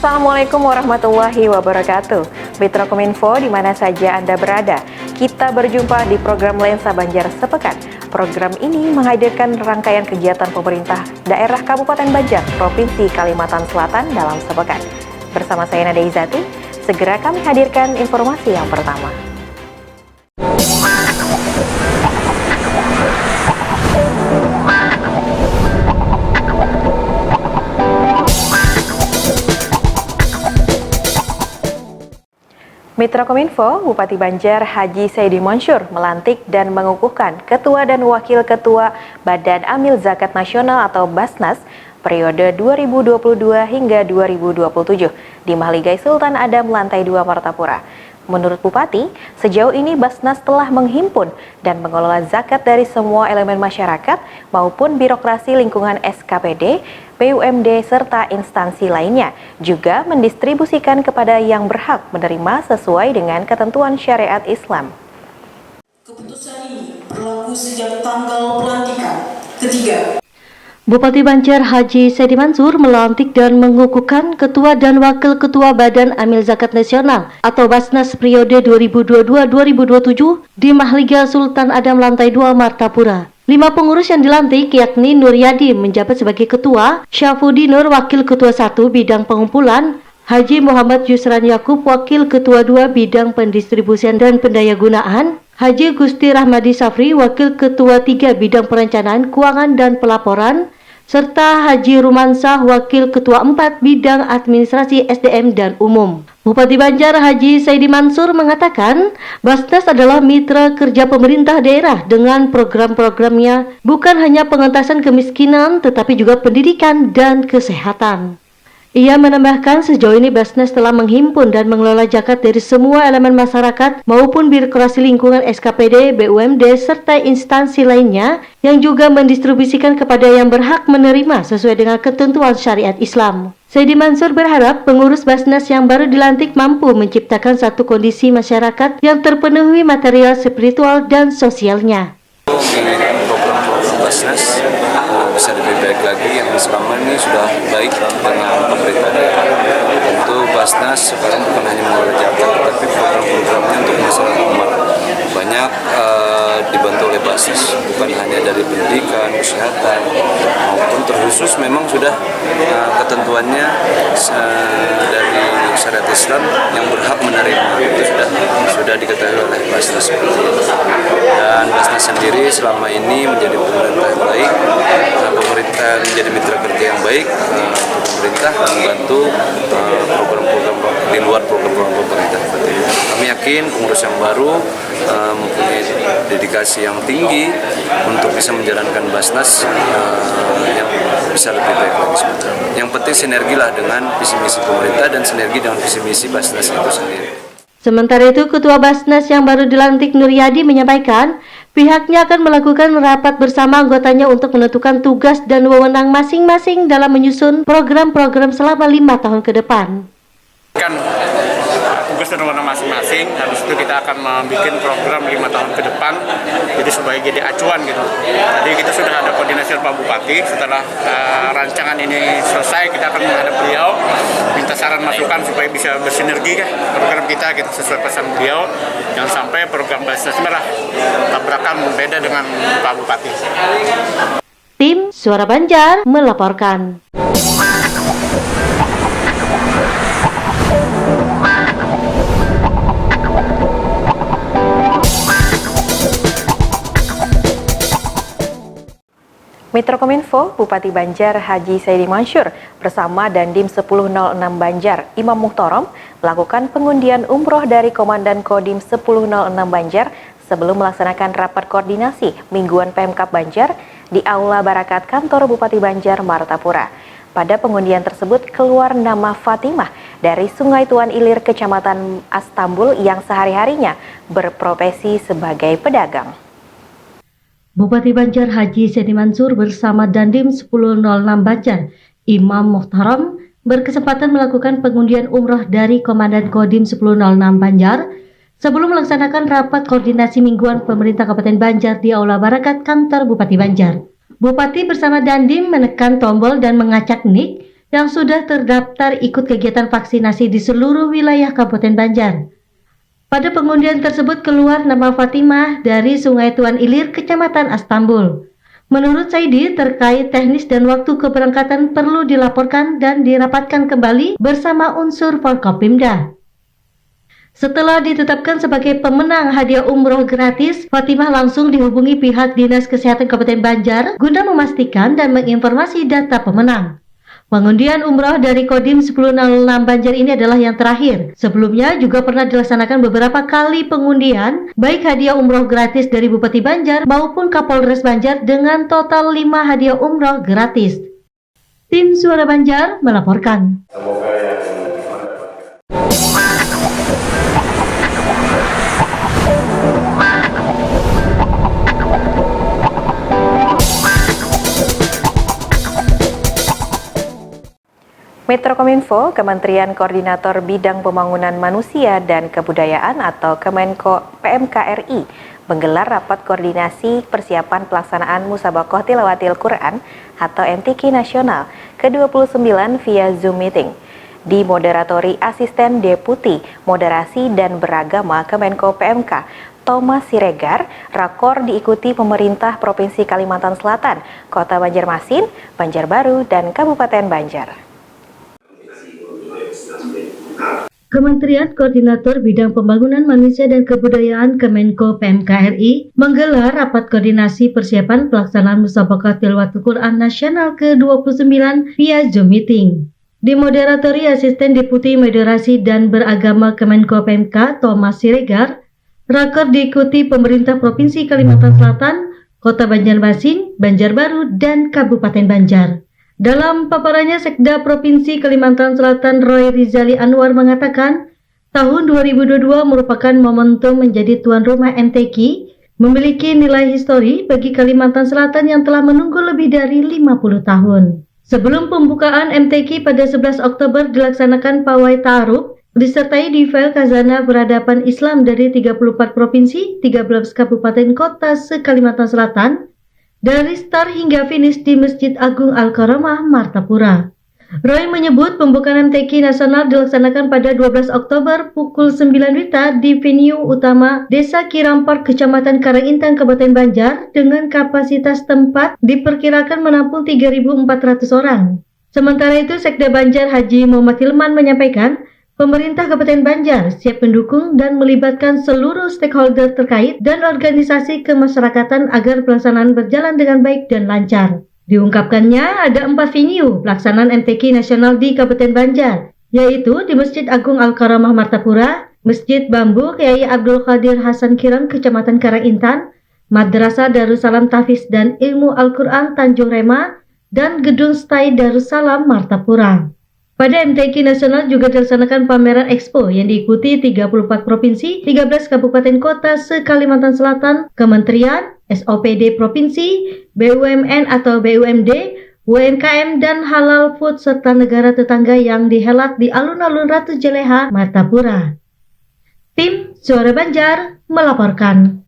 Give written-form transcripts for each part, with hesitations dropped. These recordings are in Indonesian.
Assalamualaikum warahmatullahi wabarakatuh. Mitra Kominfo di mana saja Anda berada, kita berjumpa di program Lensa Banjar Sepekan. Program ini menghadirkan rangkaian kegiatan pemerintah daerah Kabupaten Banjar, Provinsi Kalimantan Selatan dalam sepekan. Bersama saya Nada Izati, segera kami hadirkan informasi yang pertama. Mitra Kominfo, Bupati Banjar Haji Saidi Mansur melantik dan mengukuhkan Ketua dan Wakil Ketua Badan Amil Zakat Nasional atau Basnas periode 2022 hingga 2027 di Mahligai Sultan Adam Lantai 2 Martapura. Menurut Bupati, sejauh ini Basnas telah menghimpun dan mengelola zakat dari semua elemen masyarakat maupun birokrasi lingkungan SKPD, BUMD, serta instansi lainnya, juga mendistribusikan kepada yang berhak menerima sesuai dengan ketentuan syariat Islam. Keputusan ini berlaku sejak tanggal pelantikan ketiga. Bupati Banjar Haji Saidi Mansur melantik dan mengukuhkan Ketua dan Wakil Ketua Badan Amil Zakat Nasional atau Basnas periode 2022-2027 di Mahligai Sultan Adam Lantai 2 Martapura. 5 pengurus yang dilantik yakni Nur Yadi menjabat sebagai Ketua, Syafudi Nur Wakil Ketua 1 Bidang Pengumpulan, Haji Muhammad Yusran Yakub Wakil Ketua 2 Bidang Pendistribusian dan Pendayagunaan, Haji Gusti Rahmadi Safri Wakil Ketua 3 Bidang Perencanaan, Keuangan dan Pelaporan, serta Haji Rumansah Wakil Ketua 4 Bidang Administrasi SDM dan Umum. Bupati Banjar Haji Saidi Mansur mengatakan, Basnas adalah mitra kerja pemerintah daerah dengan program-programnya bukan hanya pengentasan kemiskinan tetapi juga pendidikan dan kesehatan. Ia menambahkan sejauh ini Basnas telah menghimpun dan mengelola zakat dari semua elemen masyarakat maupun birokrasi lingkungan SKPD, BUMD, serta instansi lainnya yang juga mendistribusikan kepada yang berhak menerima sesuai dengan ketentuan syariat Islam. Saidi Mansur berharap pengurus Basnas yang baru dilantik mampu menciptakan satu kondisi masyarakat yang terpenuhi material spiritual dan sosialnya. Basnas bisa lebih baik lagi, yang selama ini sudah baik dengan pemerintah daerah. Tentu Basnas sekarang bukan hanya mengelola zakat, tapi program-programnya untuk masyarakat umat banyak dibantu oleh Basnas, bukan hanya dari pendidikan, kesehatan, maupun terkhusus memang sudah ketentuannya dari syariat Islam yang berhak menerima itu sudah diketahui oleh Basnas. Dan Basnas sendiri selama ini menjadi pemerintah yang baik, pemerintah menjadi mitra kerja yang baik untuk pemerintah membantu program-program di luar program-program pemerintah. Kami yakin pengurus yang baru mempunyai dedikasi yang tinggi untuk bisa menjalankan Basnas yang bisa lebih baik lagi. Yang penting sinergilah dengan visi misi pemerintah dan sinergi dengan visi misi Basnas itu sendiri. Sementara itu, Ketua Basnas yang baru dilantik Nur Yadi menyampaikan pihaknya akan melakukan rapat bersama anggotanya untuk menentukan tugas dan wewenang masing-masing dalam menyusun program-program selama 5 tahun ke depan. Tugas dan wewenang masing-masing, habis itu kita akan membuat program 5 tahun ke depan, jadi supaya jadi acuan gitu. Jadi kita sudah ada koordinasi dengan Pak Bupati, setelah rancangan ini selesai kita akan menghadap beliau, minta saran masukan supaya bisa bersinergi program kita gitu, sesuai pesan beliau, jangan sampai program Basnas merah tabrakan berbeda dengan Pak Bupati. Tim Suara Banjar melaporkan. Mitra Kominfo, Bupati Banjar Haji Saidi Mansur bersama Dandim 1006 Banjar Imam Muhtarom melakukan pengundian umroh dari Komandan Kodim 1006 Banjar sebelum melaksanakan rapat koordinasi mingguan Pemkab Banjar di Aula Barakat Kantor Bupati Banjar Martapura. Pada pengundian tersebut keluar nama Fatimah dari Sungai Tuan Ilir, Kecamatan Astambul yang sehari-harinya berprofesi sebagai pedagang. Bupati Banjar Haji Saidi Mansur bersama Dandim 1006 Banjar Imam Muhtarom berkesempatan melakukan pengundian umroh dari Komandan Kodim 1006 Banjar sebelum melaksanakan rapat koordinasi mingguan pemerintah Kabupaten Banjar di Aula Barakat Kantor Bupati Banjar. Bupati bersama Dandim menekan tombol dan mengacak nik yang sudah terdaftar ikut kegiatan vaksinasi di seluruh wilayah Kabupaten Banjar. Pada pengundian tersebut keluar nama Fatimah dari Sungai Tuan Ilir, Kecamatan Astambul. Menurut Saidi, terkait teknis dan waktu keberangkatan perlu dilaporkan dan dirapatkan kembali bersama unsur Forkopimda. Setelah ditetapkan sebagai pemenang hadiah umroh gratis, Fatimah langsung dihubungi pihak Dinas Kesehatan Kabupaten Banjar guna memastikan dan menginformasi data pemenang. Pengundian umroh dari Kodim 1006 Banjar ini adalah yang terakhir. Sebelumnya juga pernah dilaksanakan beberapa kali pengundian, baik hadiah umroh gratis dari Bupati Banjar maupun Kapolres Banjar dengan total 5 hadiah umroh gratis. Tim Suara Banjar melaporkan. Metrokominfo, Kementerian Koordinator Bidang Pembangunan Manusia dan Kebudayaan atau Kemenko PMK RI menggelar rapat koordinasi persiapan pelaksanaan Musabaqah Tilawatil Quran atau MTQ Nasional ke-29 via Zoom Meeting. Dimoderatori Asisten Deputi Moderasi dan Beragama Kemenko PMK Thomas Siregar, rakor diikuti pemerintah Provinsi Kalimantan Selatan, Kota Banjarmasin, Banjarbaru, dan Kabupaten Banjar. Kementerian Koordinator Bidang Pembangunan Manusia dan Kebudayaan Kemenko PMK RI menggelar rapat koordinasi persiapan pelaksanaan Musabaqah Tilawatil Quran Nasional ke-29 via Zoom Meeting. Dimoderatori Asisten Deputi Moderasi dan Beragama Kemenko PMK Thomas Siregar, rakor diikuti pemerintah Provinsi Kalimantan Selatan, Kota Banjarmasin, Banjarbaru, dan Kabupaten Banjar. Dalam paparannya, Sekda Provinsi Kalimantan Selatan Roy Rizali Anwar mengatakan, tahun 2022 merupakan momentum menjadi tuan rumah MTQ, memiliki nilai histori bagi Kalimantan Selatan yang telah menunggu lebih dari 50 tahun. Sebelum pembukaan MTQ pada 11 Oktober dilaksanakan pawai ta'aruf, disertai difel khazanah peradaban Islam dari 34 provinsi, 13 kabupaten kota se-Kalimantan Selatan, dari start hingga finish di Masjid Agung Al-Karamah, Martapura. Roy menyebut pembukaan MTQ nasional dilaksanakan pada 12 Oktober pukul 9 WITA di venue utama Desa Kirampar, Kecamatan Karangintang, Kabupaten Banjar dengan kapasitas tempat diperkirakan menampung 3.400 orang. Sementara itu, Sekda Banjar Haji Muhammad Hilman menyampaikan, pemerintah Kabupaten Banjar siap mendukung dan melibatkan seluruh stakeholder terkait dan organisasi kemasyarakatan agar pelaksanaan berjalan dengan baik dan lancar. Diungkapkannya ada 4 venue pelaksanaan MTQ nasional di Kabupaten Banjar, yaitu di Masjid Agung Al-Karamah Martapura, Masjid Bambu Kiai Abdul Qadir Hasan Kiran Kecamatan Karangintang, Madrasah Darussalam Tahfiz dan Ilmu Al-Quran Tanjung Rema, dan Gedung Stai Darussalam Martapura. Pada MTQ nasional juga dilaksanakan pameran expo yang diikuti 34 provinsi, 13 kabupaten kota se-Kalimantan Selatan, kementerian, SOPD provinsi, BUMN atau BUMD, UMKM dan halal food serta negara tetangga yang dihelat di alun-alun Ratu Jeleha, Martapura. Tim Suara Banjar melaporkan.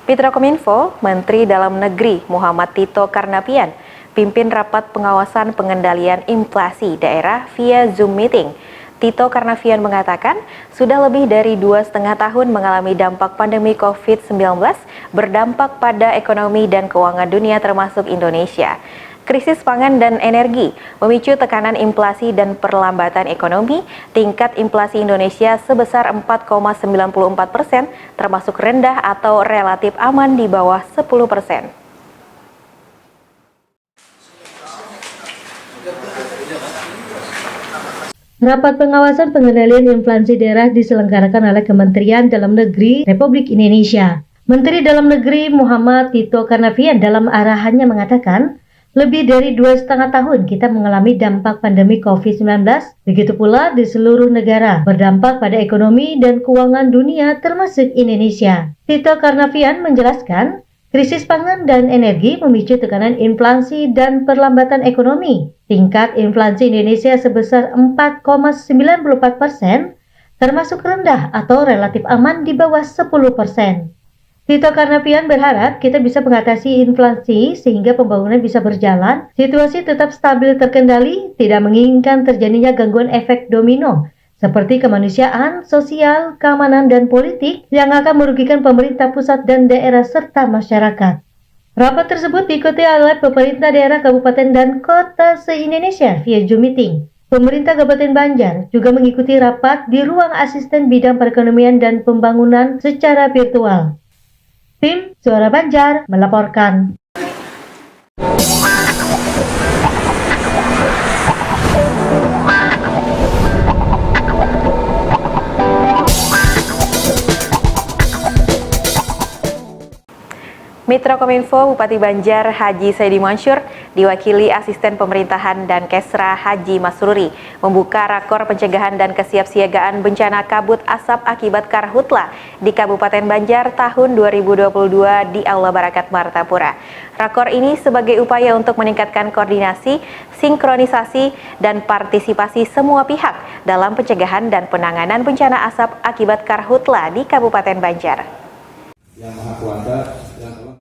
Metrokominfo, Menteri Dalam Negeri Muhammad Tito Karnavian pimpin rapat pengawasan pengendalian inflasi daerah via Zoom Meeting. Tito Karnavian mengatakan, sudah lebih dari 2,5 tahun mengalami dampak pandemi COVID-19 berdampak pada ekonomi dan keuangan dunia termasuk Indonesia. Krisis pangan dan energi memicu tekanan inflasi dan perlambatan ekonomi. Tingkat inflasi Indonesia sebesar 4,94%, termasuk rendah atau relatif aman di bawah 10%. Rapat pengawasan pengendalian inflasi daerah diselenggarakan oleh Kementerian Dalam Negeri Republik Indonesia. Menteri Dalam Negeri Muhammad Tito Karnavian dalam arahannya mengatakan, lebih dari 2,5 tahun kita mengalami dampak pandemi COVID-19, begitu pula di seluruh negara, berdampak pada ekonomi dan keuangan dunia termasuk Indonesia. Tito Karnavian menjelaskan, Krisis pangan dan energi memicu tekanan inflasi dan perlambatan ekonomi. Tingkat inflasi Indonesia sebesar 4,94%, termasuk rendah atau relatif aman di bawah 10%. Tito Karnavian berharap kita bisa mengatasi inflasi sehingga pembangunan bisa berjalan, situasi tetap stabil terkendali, tidak menginginkan terjadinya gangguan efek domino, seperti kemanusiaan, sosial, keamanan, dan politik yang akan merugikan pemerintah pusat dan daerah serta masyarakat. Rapat tersebut diikuti oleh pemerintah daerah kabupaten dan kota se-Indonesia via Zoom meeting. Pemerintah Kabupaten Banjar juga mengikuti rapat di ruang asisten bidang perekonomian dan pembangunan secara virtual. Tim Suara Banjar melaporkan. Mitra Kominfo Bupati Banjar Haji Saidi Mansur diwakili Asisten Pemerintahan dan Kesra Haji Masruri membuka rakor pencegahan dan kesiapsiagaan bencana kabut asap akibat karhutla di Kabupaten Banjar tahun 2022 di Aula Barakat Martapura. Rakor ini sebagai upaya untuk meningkatkan koordinasi, sinkronisasi, dan partisipasi semua pihak dalam pencegahan dan penanganan bencana asap akibat karhutla di Kabupaten Banjar. Yang Maha Kuasa.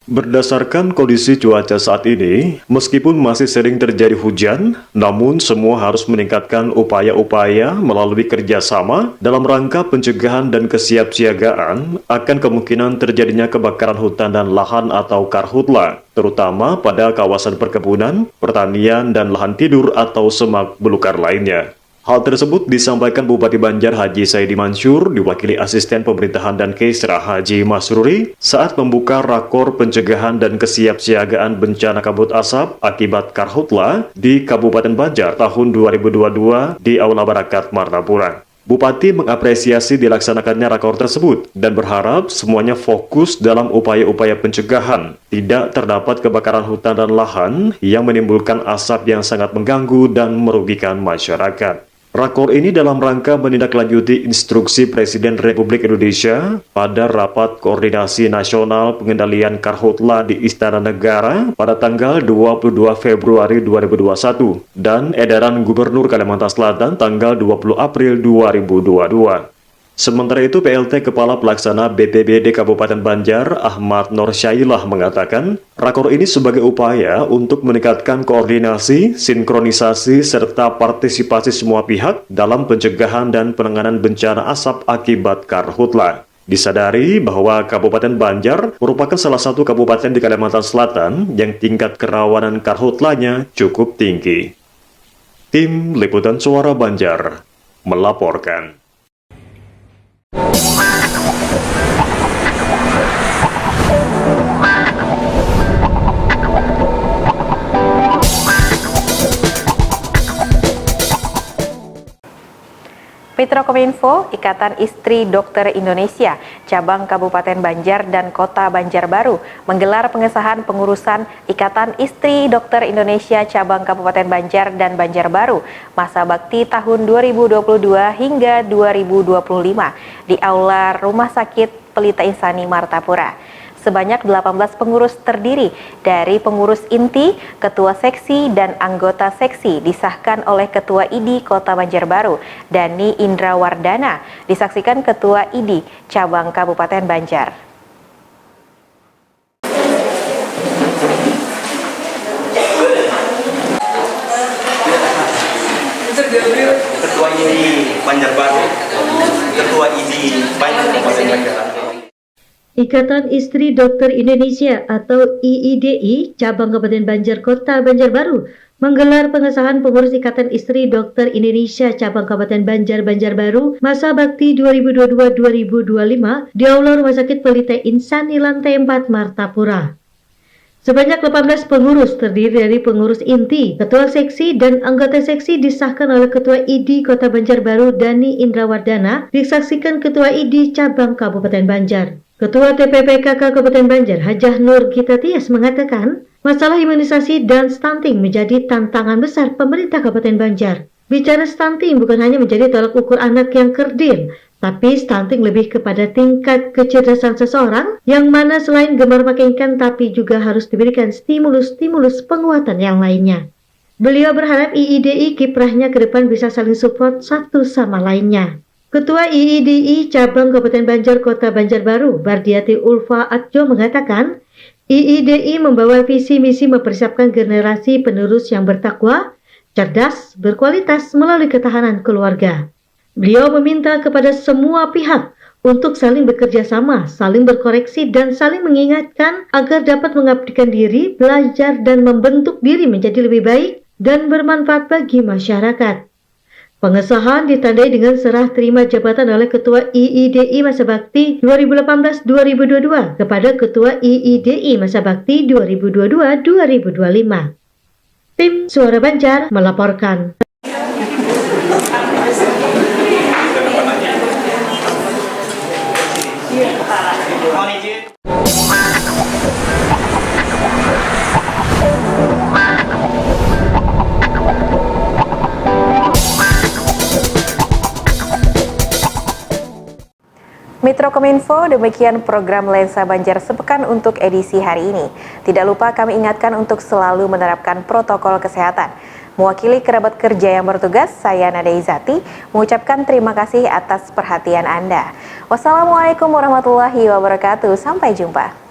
Berdasarkan kondisi cuaca saat ini, meskipun masih sering terjadi hujan, namun semua harus meningkatkan upaya-upaya melalui kerjasama dalam rangka pencegahan dan kesiapsiagaan akan kemungkinan terjadinya kebakaran hutan dan lahan atau karhutla, terutama pada kawasan perkebunan, pertanian, dan lahan tidur atau semak belukar lainnya. Hal tersebut disampaikan Bupati Banjar Haji Saidi Mansur diwakili Asisten Pemerintahan dan Kesra Haji Masruri saat membuka rakor pencegahan dan kesiapsiagaan bencana kabut asap akibat karhutla di Kabupaten Banjar tahun 2022 di Aula Barakat Martapura. Bupati mengapresiasi dilaksanakannya rakor tersebut dan berharap semuanya fokus dalam upaya-upaya pencegahan, tidak terdapat kebakaran hutan dan lahan yang menimbulkan asap yang sangat mengganggu dan merugikan masyarakat. Rakor ini dalam rangka menindaklanjuti instruksi Presiden Republik Indonesia pada Rapat Koordinasi Nasional Pengendalian Karhutla di Istana Negara pada tanggal 22 Februari 2021 dan edaran Gubernur Kalimantan Selatan tanggal 20 April 2022. Sementara itu, PLT Kepala Pelaksana BPBD Kabupaten Banjar, Ahmad Nur Syailah mengatakan, rakor ini sebagai upaya untuk meningkatkan koordinasi, sinkronisasi, serta partisipasi semua pihak dalam pencegahan dan penanganan bencana asap akibat karhutla. Disadari bahwa Kabupaten Banjar merupakan salah satu kabupaten di Kalimantan Selatan yang tingkat kerawanan karhutlanya cukup tinggi. Tim Liputan Suara Banjar melaporkan. Mitra Kominfo, Ikatan Istri Dokter Indonesia, Cabang Kabupaten Banjar dan Kota Banjarbaru menggelar pengesahan pengurusan Ikatan Istri Dokter Indonesia Cabang Kabupaten Banjar dan Banjarbaru masa bakti tahun 2022 hingga 2025 di Aula Rumah Sakit Pelita Insani Martapura. Sebanyak 18 pengurus terdiri dari pengurus inti, ketua seksi, dan anggota seksi disahkan oleh Ketua IDI Kota Banjarbaru, Dani Indrawardana, disaksikan Ketua IDI Cabang Kabupaten Banjar. Ketua IDI Banjarbaru, Ketua IDI Banjar. Ikatan Istri Dokter Indonesia atau IIDI Cabang Kabupaten Banjar Kota Banjarbaru menggelar pengesahan pengurus Ikatan Istri Dokter Indonesia Cabang Kabupaten Banjar Banjarbaru masa bakti 2022-2025 di Aula Rumah Sakit Pelita Insani lantai 4 Martapura. Sebanyak 18 pengurus terdiri dari pengurus inti, ketua seksi, dan anggota seksi disahkan oleh Ketua IDI Kota Banjarbaru Dani Indrawardana, disaksikan Ketua IDI Cabang Kabupaten Banjar. Ketua TPPKK Kabupaten Banjar, Hajah Nur Gita Tias mengatakan, masalah imunisasi dan stunting menjadi tantangan besar pemerintah Kabupaten Banjar. Bicara stunting bukan hanya menjadi tolak ukur anak yang kerdil, Tapi stunting lebih kepada tingkat kecerdasan seseorang yang mana selain gemar makan ikan tapi juga harus diberikan stimulus-stimulus penguatan yang lainnya. Beliau berharap IIDI kiprahnya ke depan bisa saling support satu sama lainnya. Ketua IIDI Cabang Kabupaten Banjar Kota Banjarbaru, Bardiati Ulfa Atjo mengatakan, IIDI membawa visi misi mempersiapkan generasi penerus yang bertakwa, cerdas, berkualitas melalui ketahanan keluarga. Beliau meminta kepada semua pihak untuk saling bekerja sama, saling berkoreksi, dan saling mengingatkan agar dapat mengabdikan diri, belajar, dan membentuk diri menjadi lebih baik dan bermanfaat bagi masyarakat. Pengesahan ditandai dengan serah terima jabatan oleh Ketua IIDI Masa Bakti 2018-2022 kepada Ketua IIDI Masa Bakti 2022-2025. Tim Suara Banjar melaporkan. Mitra Kominfo, demikian program Lensa Banjar sepekan untuk edisi hari ini. Tidak lupa kami ingatkan untuk selalu menerapkan protokol kesehatan. Mewakili kerabat kerja yang bertugas, saya Nada Izati mengucapkan terima kasih atas perhatian Anda. Wassalamualaikum warahmatullahi wabarakatuh. Sampai jumpa.